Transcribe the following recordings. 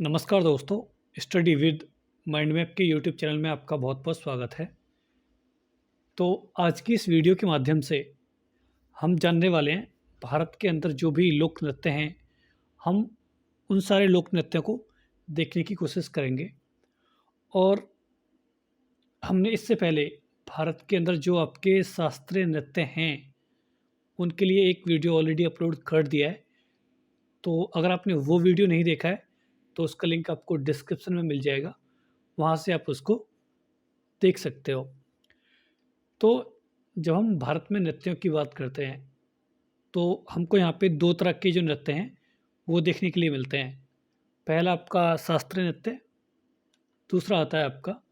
नमस्कार दोस्तों, study with mind map के यूट्यूब चैनल में आपका बहुत-बहुत स्वागत है। तो आज की इस वीडियो के माध्यम से हम जानने वाले हैं भारत के अंदर जो भी लोक नृत्य हैं, हम उन सारे लोक नृत्यों को देखने की कोशिश करेंगे। और हमने इससे पहले भारत के अंदर जो आपके शास्त्रीय नृत्य हैं, उनके लिए एक वीडियो ऑलरेडी अपलोड कर दिया है। तो अगर आपने वो वीडियो नहीं देखा है, तो उसका लिंक आपको डिस्क्रिप्शन में मिल जाएगा, वहाँ से आप उसको देख सकते हो। तो जब हम भारत में नृत्यों की बात करते हैं, तो हमको यहाँ पे 2 तरह के जो नृत्य हैं, वो देखने के लिए मिलते हैं। पहला आपका शास्त्रीय नृत्य, दूसरा आता है आपका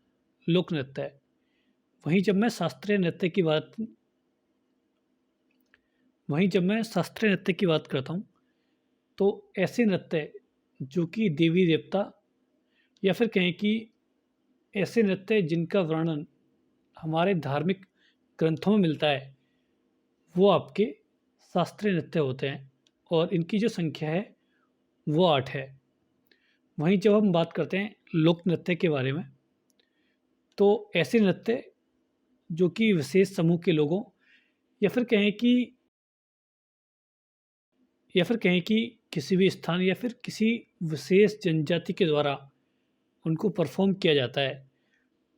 लोक नृत्य। वहीं जब मैं शास्त्रीय नृत्य की बात वहीं जब मैं शास्त्रीय नृत्य की बात करता हूँ, तो ऐसे नृत्य जो कि देवी-देवता या फिर कहें कि ऐसे नृत्य जिनका वर्णन हमारे धार्मिक ग्रंथों में मिलता है, वो आपके शास्त्रीय नृत्य होते हैं और इनकी जो संख्या है वो 8 है। वहीं जब हम बात करते हैं लोक नृत्य के बारे में, तो ऐसे नृत्य जो कि विशेष समूह के लोगों या फिर कहें कि किसी भी स्थान या फिर किसी विशेष जनजाति के द्वारा उनको परफ़ॉर्म किया जाता है।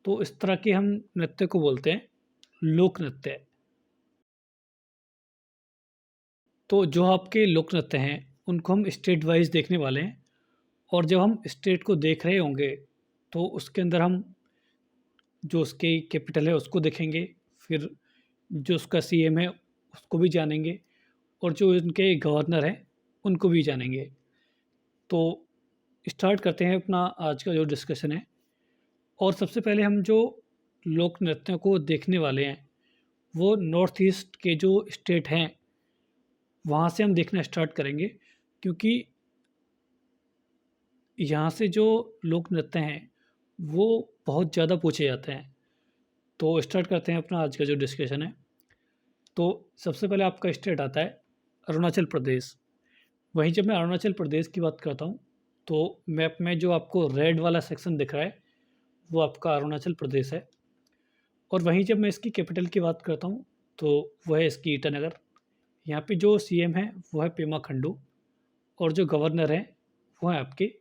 तो इस तरह के हम नृत्य को बोलते हैं लोक नृत्य। तो जो आपके लोक नृत्य हैं, उनको हम स्टेट वाइज़ देखने वाले हैं। और जब हम स्टेट को देख रहे होंगे, तो उसके अंदर हम जो उसकी कैपिटल है उसको देखेंगे, फिर जो उसका सीएम है उसको भी जानेंगे और जो उनके गवर्नर हैं उनको भी जानेंगे। तो स्टार्ट करते हैं अपना आज का जो डिस्कशन है। और सबसे पहले हम जो लोक नृत्यों को देखने वाले हैं, वो नॉर्थ ईस्ट के जो स्टेट हैं, वहाँ से हम देखना स्टार्ट करेंगे, क्योंकि यहाँ से जो लोक नृत्य हैं, वो बहुत ज़्यादा पूछे जाते हैं। तो स्टार्ट करते हैं अपना आज का जो डिस्कशन है। तो सबसे पहले आपका स्टेट आता है अरुणाचल प्रदेश। वहीं जब मैं अरुणाचल प्रदेश की बात करता हूँ, तो मैप में जो आपको रेड वाला सेक्शन दिख रहा है, वो आपका अरुणाचल प्रदेश है। और वहीं जब मैं इसकी कैपिटल की बात करता हूँ, तो वह है इसकी ईटानगर। यहाँ पे जो सीएम है वो है पेमा खंडू और जो गवर्नर हैं वो हैं आपके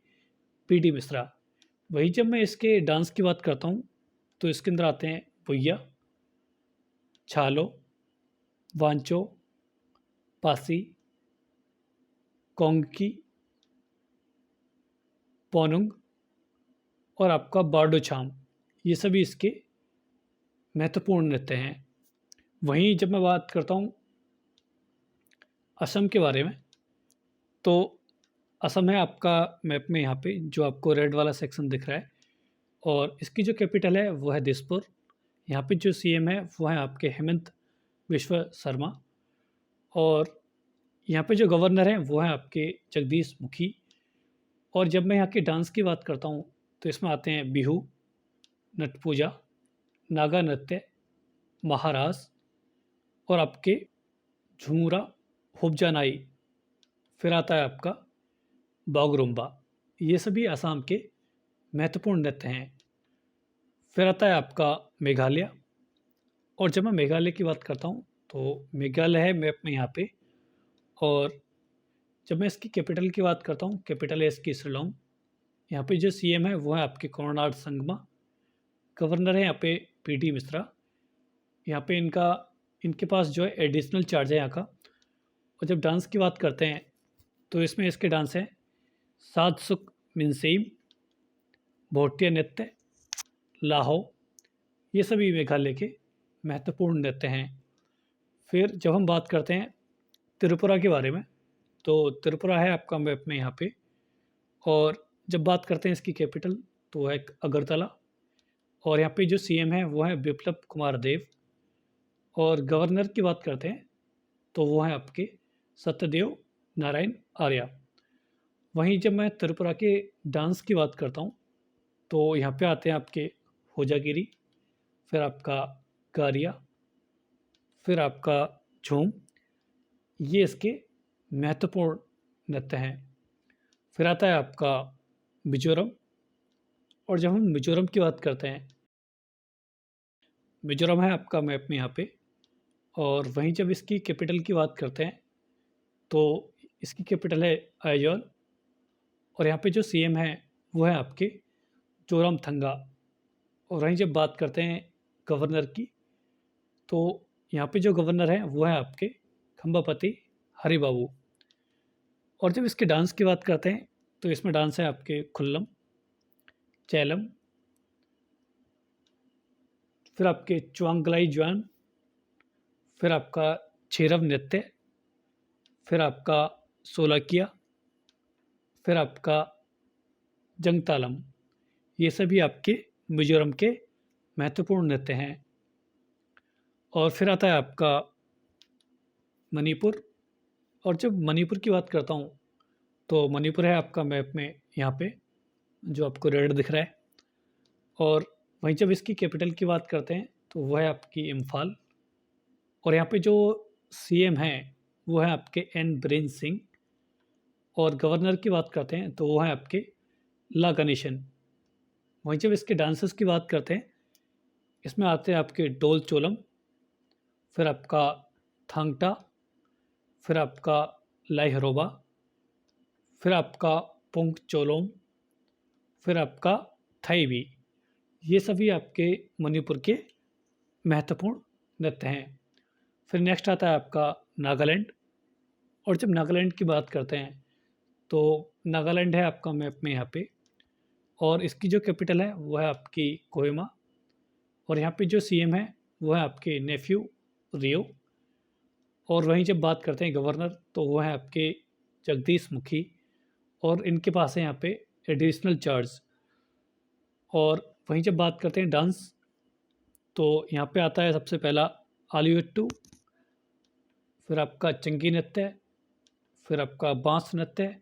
पीडी मिश्रा। वहीं जब मैं इसके डांस की बात करता हूँ, तो इसके अंदर आते हैं भुइया, छालो, वांचो, पासी, कोंगकी, पोनुंग और आपका बारडो छाम। ये सभी इसके महत्वपूर्ण नृत्य हैं। वहीं जब मैं बात करता हूँ असम के बारे में, तो असम है आपका मैप में यहाँ पे जो आपको रेड वाला सेक्शन दिख रहा है और इसकी जो कैपिटल है वो है दिसपुर। यहाँ पे जो सीएम है वो है आपके हेमंत विश्व शर्मा और यहाँ पे जो गवर्नर हैं वो हैं आपके जगदीश मुखी। और जब मैं यहाँ के डांस की बात करता हूँ, तो इसमें आते हैं बिहू, नट पूजा, नागा नृत्य, महारास और आपके झूमरा, हुबजानाई, फिर आता है आपका बागरुम्बा। ये सभी असम के महत्वपूर्ण नृत्य हैं। फिर आता है आपका मेघालय। और जब मैं मेघालय की बात करता हूँ, तो मेघालय है मैप में यहाँ पे। और जब मैं इसकी कैपिटल की बात करता हूँ, कैपिटल है इसकी शिलोंग। यहाँ पे जो सीएम है वो है आपके कोनराड संगमा। गवर्नर है यहाँ पे पीडी मिश्रा। यहाँ पे इनके पास जो है एडिशनल चार्ज है यहाँ का। और जब डांस की बात करते हैं, तो इसमें इसके डांस हैं सादसुक मिनसेम, भोटिया नृत्य, लाहो। ये सभी मेघालय के महत्वपूर्ण नृत्य हैं। फिर जब हम बात करते हैं त्रिपुरा के बारे में, तो त्रिपुरा है आपका मैप में यहाँ पे। और जब बात करते हैं इसकी कैपिटल, तो है अगरतला। और यहाँ पे जो सीएम है वो है बिप्लब कुमार देव। और गवर्नर की बात करते हैं, तो वो हैं आपके सत्यदेव नारायण आर्या। वहीं जब मैं त्रिपुरा के डांस की बात करता हूँ, तो यहाँ पे आते हैं आपके होजागिरी, फिर आपका गारिया, फिर आपका झूम। ये इसके महत्वपूर्ण नृत्य हैं। फिर आता है आपका मिज़ोरम। और जब हम मिज़ोरम की बात करते हैं, मिज़ोरम है आपका मैप में यहाँ पे। और वहीं जब इसकी कैपिटल की बात करते हैं, तो इसकी कैपिटल है आइजॉल। और यहाँ पे जो सीएम है वो है आपके जोरामथंगा। और वहीं जब बात करते हैं गवर्नर की, तो यहाँ पे जो गवर्नर है वो है आपके खम्बापति हरिबाबू। और जब इसके डांस की बात करते हैं, तो इसमें डांस है आपके खुल्लम, चैलम, फिर आपके च्वांगलाई ज्वान, फिर आपका छेरव नृत्य, फिर आपका सोलाकिया, फिर आपका जंगतालम। ये सभी आपके मिजोरम के महत्वपूर्ण नृत्य हैं। और फिर आता है आपका मणिपुर। और जब मणिपुर की बात करता हूँ, तो मणिपुर है आपका मैप में यहाँ पे, जो आपको रेड दिख रहा है। और वहीं जब इसकी कैपिटल की बात करते हैं, तो वह है आपकी इम्फाल। और यहाँ पे जो सीएम हैं वो है आपके एन बीरेन सिंह। और गवर्नर की बात करते हैं, तो वो है आपके ला गणेशन। वहीं जब इसके डांसेस की बात करते हैं, इसमें आते हैं आपके डोल चोलम, फिर आपका थांगटा, फिर आपका लाइहरोबा, फिर आपका पुंग चोलोम, फिर आपका थाईबी। ये सभी आपके मणिपुर के महत्वपूर्ण नृत्य हैं। फिर नेक्स्ट आता है आपका नागालैंड। और जब नागालैंड की बात करते हैं, तो नागालैंड है आपका मैप में यहाँ पे। और इसकी जो कैपिटल है वो है आपकी कोहिमा। और यहाँ पे जो सीएम है वो है आपके नेफ्यू रियो। और वहीं जब बात करते हैं गवर्नर, तो वो है आपके जगदीश मुखी। और इनके पास है यहाँ पे एडिशनल चार्ज। और वहीं जब बात करते हैं डांस, तो यहाँ पे आता है सबसे पहला आलियट्टू, फिर आपका चंगी नृत्य, फिर आपका बांस नृत्य,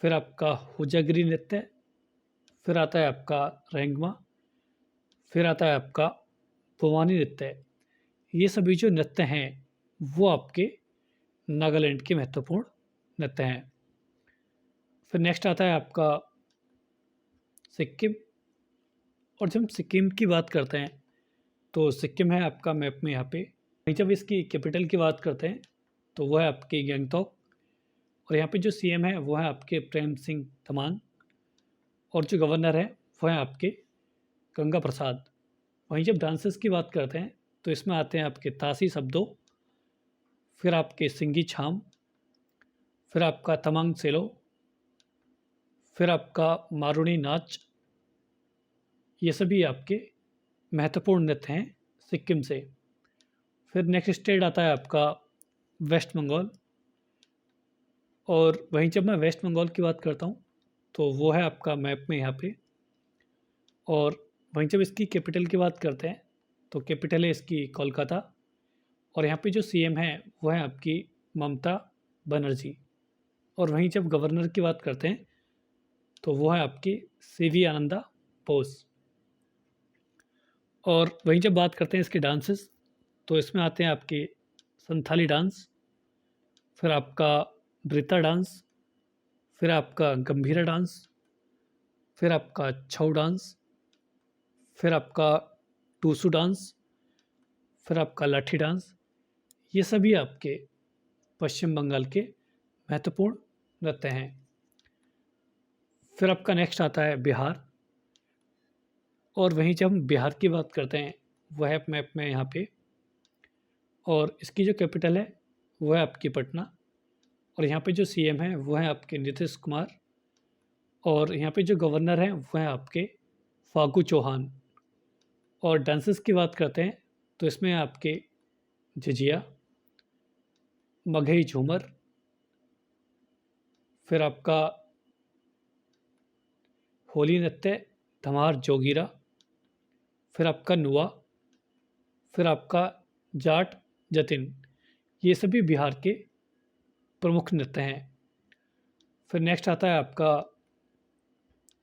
फिर आपका हुजागिरी नृत्य, फिर आता है आपका रेंगमा, फिर आता है आपका भवानी नृत्य। ये सभी जो नृत्य हैं वो आपके नागालैंड के महत्वपूर्ण नृत्य हैं। फिर नेक्स्ट आता है आपका सिक्किम। और जब हम सिक्किम की बात करते हैं, तो सिक्किम है आपका मैप में यहाँ पे। वहीं जब इसकी कैपिटल की बात करते हैं, तो वह है आपकी गैंगटॉक। और यहाँ पे जो सीएम है वो है आपके प्रेम सिंह तमांग। और जो गवर्नर है वह है आपके गंगा प्रसाद। वहीं जब डांसेस की बात करते हैं, तो इसमें आते हैं आपके तासी सब्दो, फिर आपके सिंगी छाम, फिर आपका तमांग सेलो, फिर आपका मारूनी नाच। ये सभी आपके महत्वपूर्ण नृत्य हैं सिक्किम से। फिर नेक्स्ट स्टेट आता है आपका वेस्ट बंगाल। और वहीं जब मैं वेस्ट बंगाल की बात करता हूँ, तो वो है आपका मैप में यहाँ पे। और वहीं जब इसकी कैपिटल की बात करते हैं, तो कैपिटल है इसकी कोलकाता। और यहाँ पे जो सीएम है वो है आपकी ममता बनर्जी। और वहीं जब गवर्नर की बात करते हैं, तो वो है आपकी सीवी आनंदा बोस। और वहीं जब बात करते हैं इसके डांसेस, तो इसमें आते हैं आपके संथाली डांस, फिर आपका ब्रिता डांस, फिर आपका गंभीरा डांस, फिर आपका छऊ डांस, फिर आपका टूसू डांस, फिर आपका लाठी डांस। ये सभी आपके पश्चिम बंगाल के महत्वपूर्ण नृत्य हैं। फिर आपका नेक्स्ट आता है बिहार। और वहीं जब हम बिहार की बात करते हैं, वह है मैप में यहाँ पे। और इसकी जो कैपिटल है वह है आपकी पटना। और यहाँ पे जो सीएम है वो है आपके नीतीश कुमार। और यहाँ पे जो गवर्नर हैं वह है आपके फागू चौहान। और डांसेस की बात करते हैं, तो इसमें आपके झिझिया, मघई झूमर, फिर आपका होली नृत्य, धमार जोगीरा, फिर आपका नुआ, फिर आपका जाट जतिन। ये सभी बिहार के प्रमुख नृत्य हैं। फिर नेक्स्ट आता है आपका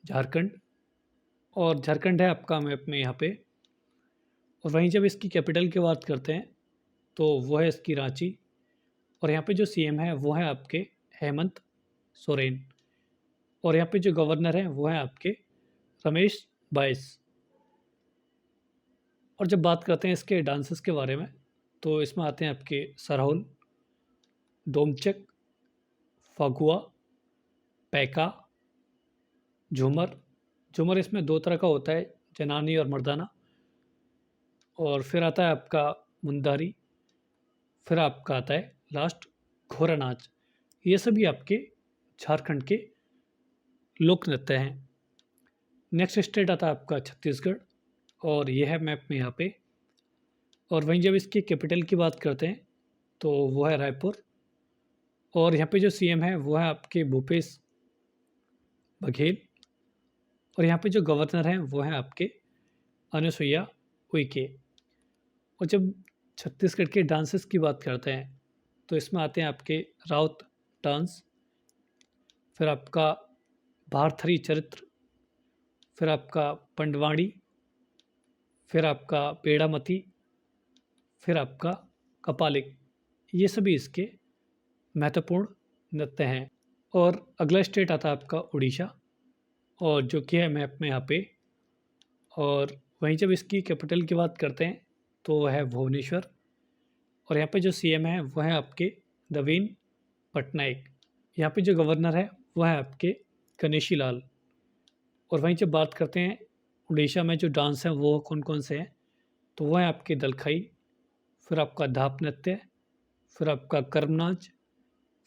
झारखंड। और झारखंड है आपका मैप में यहाँ पे। और वहीं जब इसकी कैपिटल की बात करते हैं, तो वो है इसकी रांची। और यहाँ पे जो सीएम है वो है आपके हेमंत सोरेन। और यहाँ पे जो गवर्नर हैं वो हैं आपके रमेश बाइस। और जब बात करते हैं इसके डांसेस के बारे में, तो इसमें आते हैं आपके सरहुल, डोमचक, फगुआ, पैका, झूमर। झूमर इसमें दो तरह का होता है, जनानी और मर्दाना। और फिर आता है आपका मुंदारी, फिर आपका आता है लास्ट घोड़ा नाच। ये सभी आपके झारखंड के लोक नृत्य हैं। नेक्स्ट स्टेट आता है आपका छत्तीसगढ़, और यह है मैप में यहाँ पे। और वहीं जब इसकी कैपिटल की बात करते हैं तो वो है रायपुर। और यहाँ पे जो सीएम है वो है आपके भूपेश बघेल। और यहाँ पे जो गवर्नर हैं वो हैं आपके अनुसुईया उइके। और जब छत्तीसगढ़ के डांसेस की बात करते हैं तो इसमें आते हैं आपके राउत डांस, फिर आपका भारथरी चरित्र, फिर आपका पंडवाड़ी, फिर आपका पेड़ामती, फिर आपका कपालिक। ये सभी इसके महत्वपूर्ण नृत्य हैं। और अगला स्टेट आता है आपका उड़ीसा, और जो कि है मैप में यहाँ पे। और वहीं जब इसकी कैपिटल की बात करते हैं तो वह है भुवनेश्वर। और यहाँ पे जो सीएम है वह है आपके नवीन पटनायक। यहाँ पे जो गवर्नर है वह है आपके गणेशी लाल। और वहीं जब बात करते हैं उड़ीसा में जो डांस हैं वो कौन कौन से हैं, तो वह है आपके दलखाई, फिर आपका धाप नृत्य, फिर आपका कर्मनाच,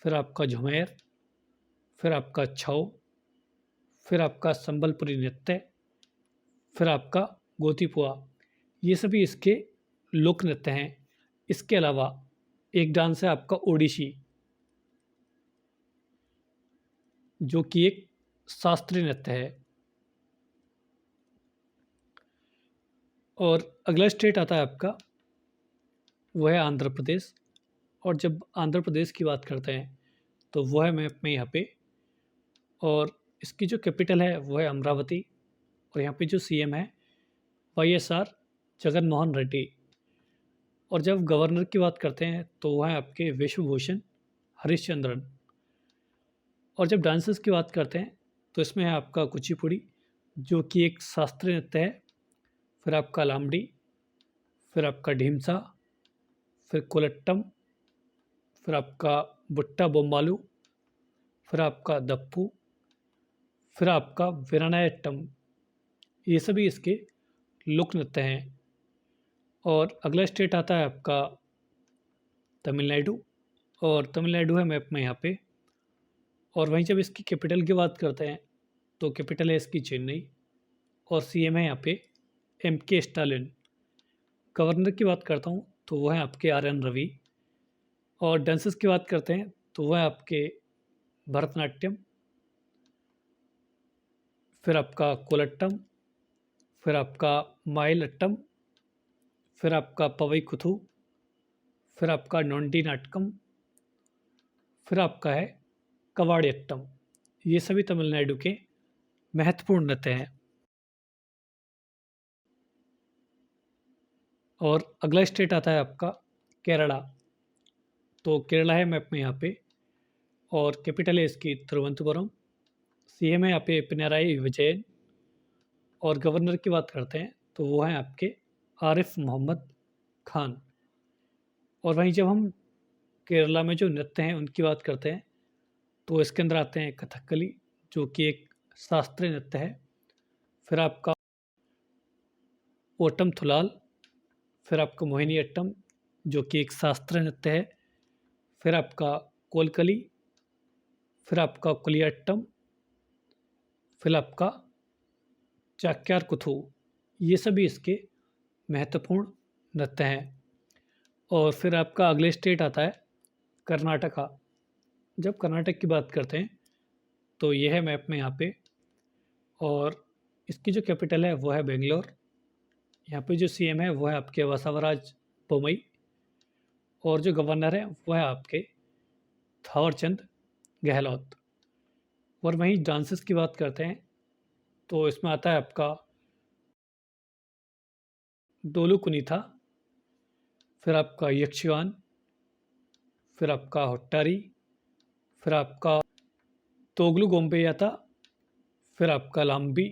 फिर आपका झुमेर, फिर आपका छऊ, फिर आपका संबलपुरी नृत्य, फिर आपका गोतीपुआ। ये सभी इसके लोक नृत्य हैं। इसके अलावा एक डांस है आपका ओडिसी, जो कि एक शास्त्रीय नृत्य है। और अगला स्टेट आता है आपका वो है आंध्र प्रदेश। और जब आंध्र प्रदेश की बात करते हैं तो वो है मैप में यहाँ पे। और इसकी जो कैपिटल है वो है अमरावती। और यहाँ पे जो सीएम है वाईएसआर जगन मोहन रेड्डी। और जब गवर्नर की बात करते हैं तो वह है आपके विश्वभूषण हरिश्चंद्रन। और जब डांसेस की बात करते हैं तो इसमें है आपका कुचिपुड़ी, जो कि एक शास्त्रीय नृत्य है, फिर आपका लामड़ी, फिर आपका ढीमसा, फिर कोलट्टम, फिर आपका बुट्टा बोम्बालू, फिर आपका दप्पू, फिर आपका वीरानायट्टम। ये सभी इसके लोक नृत्य हैं। और अगला स्टेट आता है आपका तमिलनाडु। और तमिलनाडु है मैप में यहाँ पे। और वहीं जब इसकी कैपिटल की बात करते हैं तो कैपिटल है इसकी चेन्नई। और सीएम है यहाँ पे एम के स्टालिन। गवर्नर की बात करता हूँ तो वह है आपके आर एन रवि। और डांसेस की बात करते हैं तो वह है आपके भरतनाट्यम, फिर आपका कोलट्टम, फिर आपका माइलट्टम, फिर आपका पवई कुथु, फिर आपका नोंडी नाटकम, फिर आपका है कवाड़ियट्टम। ये सभी तमिलनाडु के महत्वपूर्ण नृत्य हैं। और अगला स्टेट आता है आपका केरला। तो केरला है मैप में यहाँ पे। और कैपिटल है इसकी तिरुवनंतपुरम। सीएम है यहाँ पे पिनराई विजयन। और गवर्नर की बात करते हैं तो वो हैं आपके आरिफ मोहम्मद खान। और वहीं जब हम केरला में जो नृत्य हैं उनकी बात करते हैं तो इसके अंदर आते हैं कथकली, जो कि एक शास्त्रीय नृत्य है, फिर आपका ओटम थुलाल, फिर आपका मोहिनी अट्टम, जो कि एक शास्त्रीय नृत्य है, फिर आपका कोलकली, फिर आपका कुलियाट्टम, फिर आपका चाक्यार कुथु। ये सभी इसके महत्वपूर्ण नृत्य हैं। और फिर आपका अगले स्टेट आता है कर्नाटका। जब कर्नाटक की बात करते हैं तो यह है मैप में यहाँ पे। और इसकी जो कैपिटल है वो है बेंगलोर। यहाँ पे जो सीएम है वो है आपके वसावराज बोमई। और जो गवर्नर है वो है आपके थावरचंद गहलोत। और वहीं डांसेस की बात करते हैं तो इसमें आता है आपका डोलू कुनीथा, फिर आपका यक्षगान, फिर आपका होट्टारी, फिर आपका तोगलू गोम्बेयाता, फिर आपका लाम्बी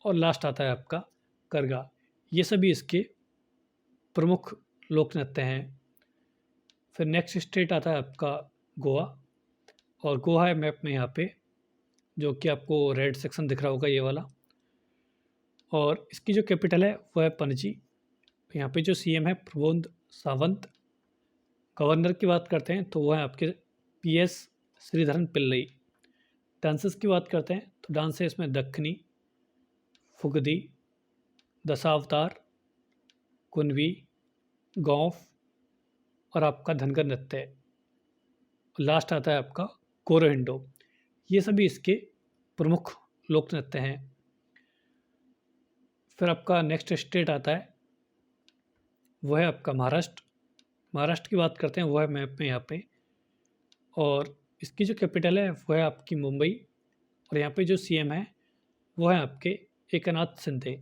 और लास्ट आता है आपका करगा। ये सभी इसके प्रमुख लोक नृत्य हैं। फिर नेक्स्ट स्टेट आता है आपका गोवा, और गोवा है मैप में यहाँ पे, जो कि आपको रेड सेक्शन दिख रहा होगा ये वाला, और इसकी जो कैपिटल है वो है पणजी। यहाँ पे जो सीएम है प्रमोद सावंत। गवर्नर की बात करते हैं तो वो है आपके पीएस श्रीधरन पिल्लई। डांसेस की बात करते हैं तो डांस है इसमें दक्खनी, फुगदी, दशावतार, कुनवी, गौफ और आपका धनगर नृत्य। लास्ट आता है आपका कोरोहिंडो। ये सभी इसके प्रमुख लोक नृत्य हैं। फिर आपका नेक्स्ट स्टेट आता है वो है आपका महाराष्ट्र। महाराष्ट्र की बात करते हैं, वो है मैप में यहाँ पे, और इसकी जो कैपिटल है वो है आपकी मुंबई, और यहाँ पे जो सीएम है वो है आपके एकनाथ शिंदे।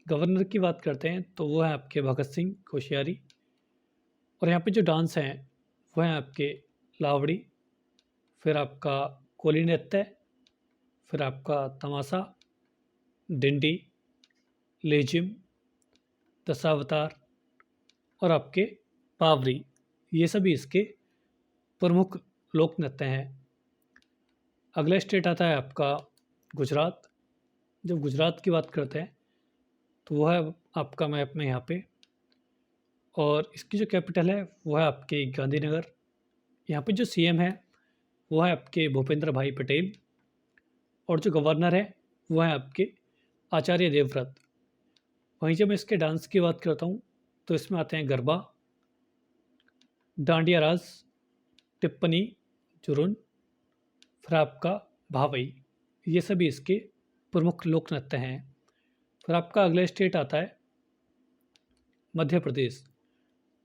गवर्नर की बात करते हैं तो वो है आपके भगत सिंह कोश्यारी, और यहाँ पे जो डांस हैं वो है आपके लावड़ी, फिर आपका कोली नृत्य, फिर आपका तमाशा, डिंडी, लेजिम, दशावतार और आपके पावरी। ये सभी इसके प्रमुख लोक नृत्य हैं। अगला स्टेट आता है आपका गुजरात। जब गुजरात की बात करते हैं तो वह है आपका मैप में यहाँ पे, और इसकी जो कैपिटल है वो है आपके गांधीनगर। यहाँ पे जो सीएम है वो है आपके भूपेंद्र भाई पटेल, और जो गवर्नर है वो है आपके आचार्य देवव्रत। वहीं जब मैं इसके डांस की बात करता हूँ तो इसमें आते हैं गरबा, डांडिया रास, टिप्पणी, जुरुन, फिर आपका भावई। ये सभी इसके प्रमुख लोक नृत्य हैं। फिर आपका अगला स्टेट आता है मध्य प्रदेश,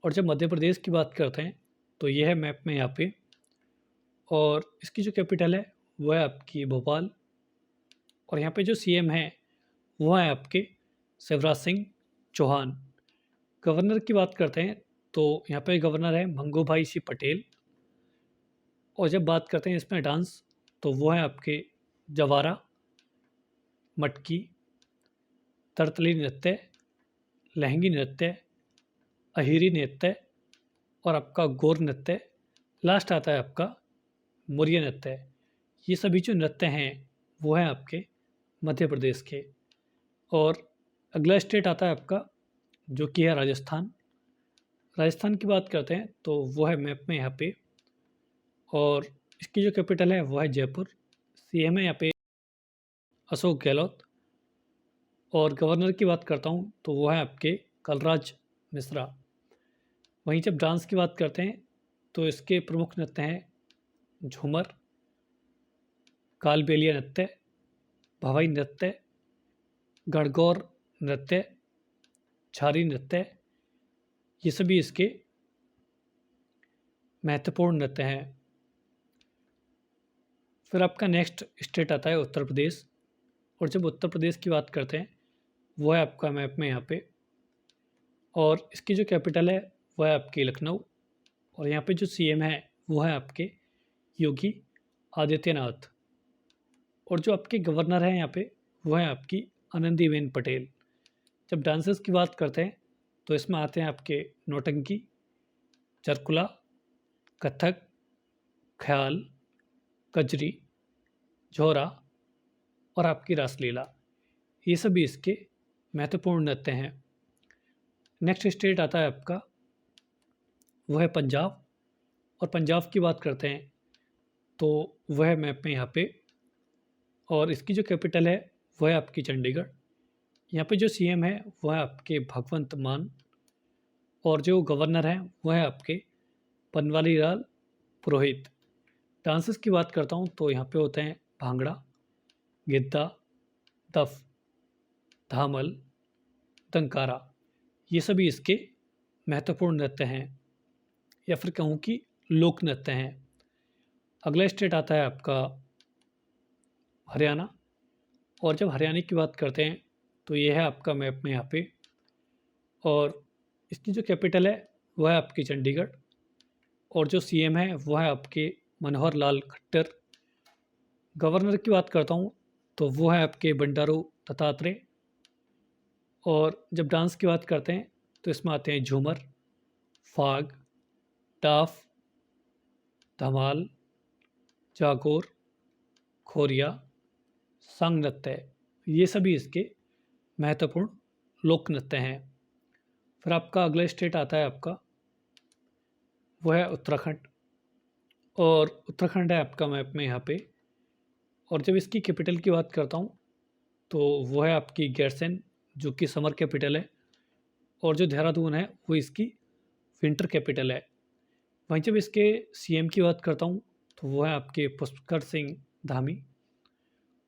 और जब मध्य प्रदेश की बात करते हैं तो यह है मैप में यहाँ पे, और इसकी जो कैपिटल है वो है आपकी भोपाल, और यहाँ पे जो सीएम है वो है आपके शिवराज सिंह चौहान। गवर्नर की बात करते हैं तो यहाँ पे गवर्नर है मंगूभाई सिंह पटेल, और जब बात करते हैं इसमें डांस तो वो है आपके जवारा, मटकी, तरतली नृत्य, लहंगी नृत्य, अहिरी नृत्य और आपका गोर नृत्य। लास्ट आता है आपका मुरिया नृत्य। ये सभी जो नृत्य हैं वो हैं आपके मध्य प्रदेश के। और अगला स्टेट आता है आपका जो कि है राजस्थान। राजस्थान की बात करते हैं तो वो है मैप में यहाँ पे, और इसकी जो कैपिटल है वो है जयपुर। सीएम है यहाँ पे अशोक गहलोत, और गवर्नर की बात करता हूँ तो वो है आपके कलराज मिश्रा। वहीं जब डांस की बात करते हैं तो इसके प्रमुख नृत्य हैं झूमर, कालबेलिया नृत्य, भवाई नृत्य, गणगौर नृत्य, झारी नृत्य। ये सभी इसके महत्वपूर्ण नृत्य हैं। फिर आपका नेक्स्ट स्टेट आता है उत्तर प्रदेश, और जब उत्तर प्रदेश की बात करते हैं वो है आपका मैप में यहाँ पे, और इसकी जो कैपिटल है वो है आपकी लखनऊ, और यहाँ पे जो सीएम है वो है आपके योगी आदित्यनाथ, और जो आपके गवर्नर हैं यहाँ पे वो है आपकी आनंदीबेन पटेल। जब डांसेस की बात करते हैं तो इसमें आते हैं आपके नौटंकी, चरकुला, कथक, ख्याल, कजरी, झोरा और आपकी रासलीला। ये सभी इसके महत्वपूर्ण नृत्य हैं। नेक्स्ट स्टेट आता है आपका वो है पंजाब, और पंजाब की बात करते हैं तो वह है मैप में यहाँ पे, और इसकी जो कैपिटल है वह है आपकी चंडीगढ़। यहाँ पे जो सीएम है वह है आपके भगवंत मान, और जो गवर्नर हैं वह है आपके बनवारी लाल पुरोहित। डांसेस की बात करता हूँ तो यहाँ पे होते हैं भांगड़ा, गिद्दा, दफ, धामल, दंकारा। ये सभी इसके महत्वपूर्ण नृत्य हैं, या फिर कहूँ कि लोक नृत्य हैं। अगला स्टेट आता है आपका हरियाणा, और जब हरियाणा की बात करते हैं तो ये है आपका मैप में यहाँ पे, और इसकी जो कैपिटल है वह है आपकी चंडीगढ़, और जो सीएम है वह है आपके मनोहर लाल खट्टर, गवर्नर की बात करता हूँ तो वो है आपके बंडारू दत्तात्रेय। और जब डांस की बात करते हैं तो इसमें आते हैं झूमर, फाग, टाफ, धमाल, जागोर, खोरिया, सांग नृत्य। ये सभी इसके महत्वपूर्ण लोक नृत्य हैं। फिर आपका अगला स्टेट आता है आपका, वो है उत्तराखंड। और उत्तराखंड है आपका मैप में यहाँ पे। और जब इसकी कैपिटल की बात करता हूँ तो वो है आपकी गैरसैंण, जो कि समर कैपिटल है। और जो देहरादून है वो इसकी विंटर कैपिटल है। वहीं जब इसके सीएम की बात करता हूँ तो वो है आपके पुष्कर सिंह धामी।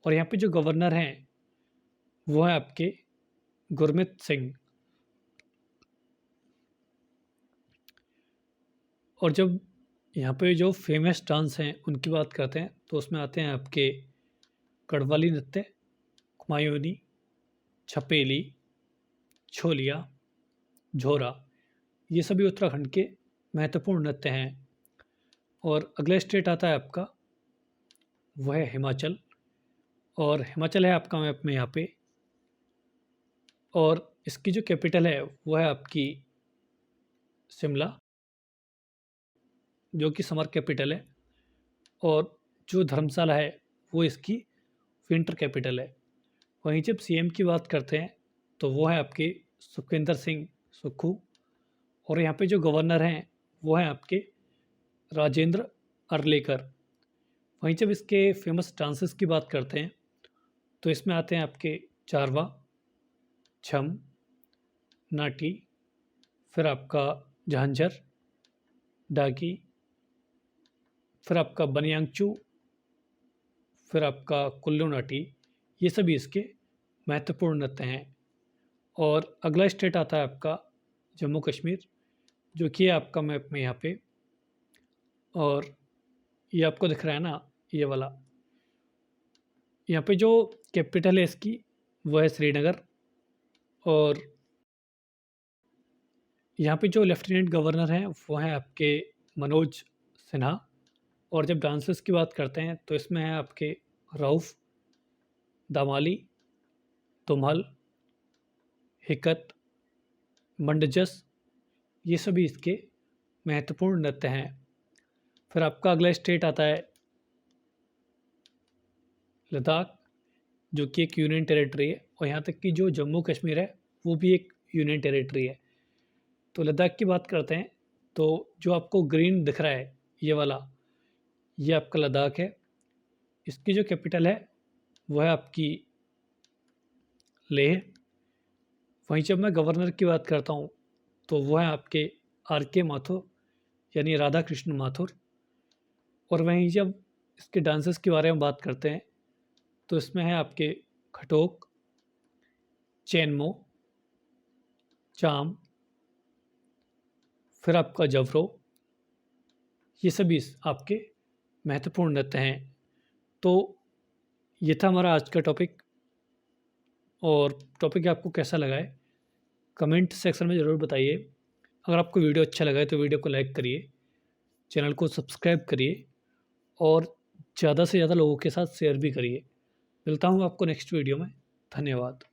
और यहाँ पे जो गवर्नर हैं वो है आपके गुरमीत सिंह। और जब यहाँ पे जो फेमस डांस हैं उनकी बात करते हैं तो उसमें आते हैं आपके गढ़वाली नृत्य, कुमायूनी, छपेली, छोलिया, झोरा। ये सभी उत्तराखंड के महत्वपूर्ण नृत्य हैं। और अगला स्टेट आता है आपका, वो है हिमाचल। और हिमाचल है आपका मैप में यहाँ पे। और इसकी जो कैपिटल है वो है आपकी शिमला, जो कि समर कैपिटल है। और जो धर्मशाला है वो इसकी विंटर कैपिटल है। वहीं जब सीएम की बात करते हैं तो वो है आपके सुखविंदर सिंह सुक्खू। और यहाँ पे जो गवर्नर हैं वो हैं आपके राजेंद्र अर्लेकर। वहीं जब इसके फेमस डांसेस की बात करते हैं तो इसमें आते हैं आपके चारवा, छम, नाटी, फिर आपका झांझर, डाकी, फिर आपका बनियांगचू, फिर आपका कुल्लू नाटी। ये सभी इसके महत्वपूर्ण नृत्य हैं। और अगला स्टेट आता है आपका जम्मू कश्मीर, जो कि है आपका मैप में यहाँ पे। और ये आपको दिख रहा है ना, ये वाला। यहाँ पे जो कैपिटल है इसकी वो है श्रीनगर। और यहाँ पे जो लेफ्टिनेंट गवर्नर हैं वो हैं आपके मनोज सिन्हा। और जब डांसर्स की बात करते हैं तो इसमें है आपके रऊफ़, दामाली, तुम्हल, हिकत, मंडजस। ये सभी इसके महत्वपूर्ण नृत्य हैं। फिर आपका अगला स्टेट आता है लद्दाख, जो कि एक यूनियन टेरिटरी है। और यहाँ तक कि जो जम्मू कश्मीर है वो भी एक यूनियन टेरिटरी है। तो लद्दाख की बात करते हैं तो जो आपको ग्रीन दिख रहा है ये वाला, ये आपका लद्दाख है। इसकी जो कैपिटल है वो है आपकी लेह। वहीं जब मैं गवर्नर की बात करता हूँ तो वो है आपके आर के माथुर, यानी राधा कृष्ण माथुर। और वहीं जब इसके डांसेस के बारे में बात करते हैं तो इसमें है आपके खटोक, चैनमो, चाम, फिर आपका जवरो। ये सभी आपके महत्वपूर्ण नृत्य हैं। तो ये था हमारा आज का टॉपिक। और टॉपिक आपको कैसा लगा है कमेंट सेक्शन में ज़रूर बताइए। अगर आपको वीडियो अच्छा लगा है तो वीडियो को लाइक करिए, चैनल को सब्सक्राइब करिए और ज़्यादा से ज़्यादा लोगों के साथ शेयर भी करिए। मिलता हूँ आपको नेक्स्ट वीडियो में। धन्यवाद।